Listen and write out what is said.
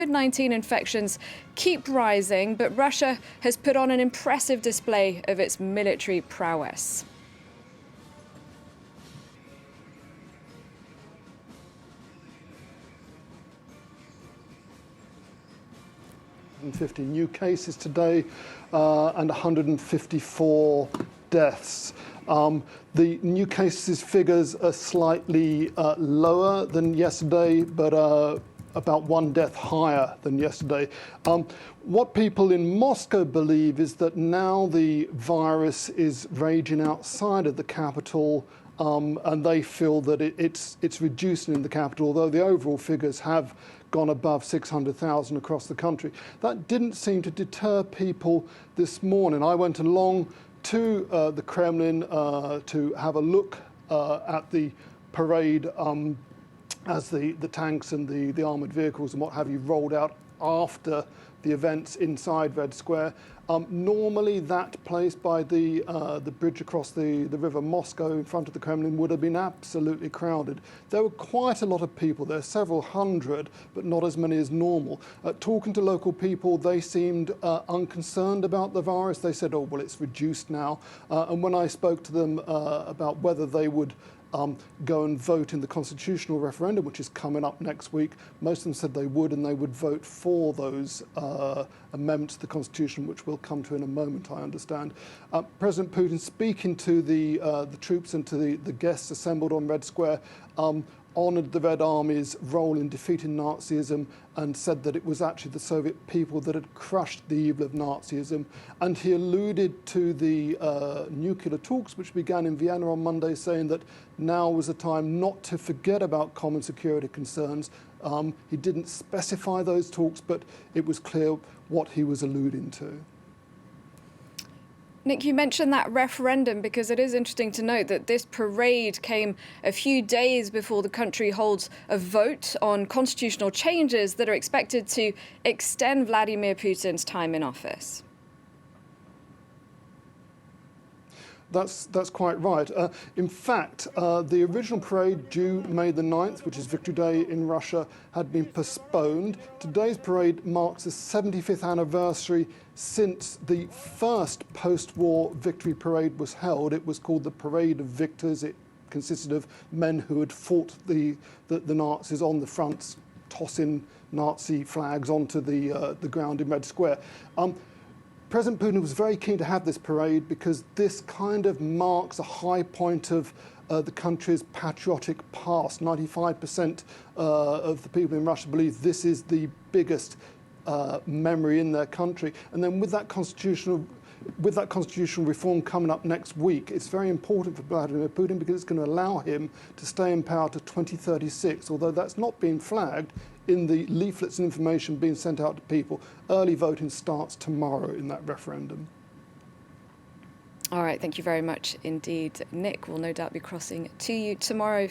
COVID-19 infections keep rising, but Russia has put on an impressive display of its military prowess. And 50 new cases today and 154 deaths. The new cases figures are slightly lower than yesterday, but about one death higher than yesterday. What people in Moscow believe is that now the virus is raging outside of the capital, and they feel that it's reducing in the capital, although the overall figures have gone above 600,000 across the country. That didn't seem to deter people this morning. I went along to the Kremlin to have a look at the parade as the tanks and the armoured vehicles and what have you rolled out after the events inside Red Square. Normally that place by the bridge across the river Moscow in front of the Kremlin would have been absolutely crowded. There were quite a lot of people there, several hundred, but not as many as normal. Talking to local people, they seemed unconcerned about the virus. They said, oh, well, it's reduced now. And when I spoke to them about whether they would go and vote in the constitutional referendum, which is coming up next week, most of them said they would, and they would vote for those amendments to the constitution, which we'll come to in a moment, I understand. President Putin, speaking to the troops and to the guests assembled on Red Square, honoured the Red Army's role in defeating Nazism and said that it was actually the Soviet people that had crushed the evil of Nazism. And he alluded to the nuclear talks which began in Vienna on Monday, saying that now was a time not to forget about common security concerns. He didn't specify those talks, but it was clear what he was alluding to. Nick, you mentioned that referendum because it is interesting to note that this parade came a few days before the country holds a vote on constitutional changes that are expected to extend Vladimir Putin's time in office. That's quite right. In fact, the original parade due May the 9th, which is Victory Day in Russia, had been postponed. Today's parade marks the 75th anniversary since the first post-war victory parade was held. It was called the Parade of Victors. It consisted of men who had fought the Nazis on the fronts, tossing Nazi flags onto the ground in Red Square. President Putin was very keen to have this parade because this kind of marks a high point of the country's patriotic past. 95% of the people in Russia believe this is the biggest memory in their country. And then with that constitutional reform coming up next week, it's very important for Vladimir Putin because it's going to allow him to stay in power to 2036, although that's not being flagged in the leaflets and information being sent out to people. Early voting starts tomorrow in that referendum. All right, thank you very much indeed, Nick. We'll no doubt be crossing to you tomorrow.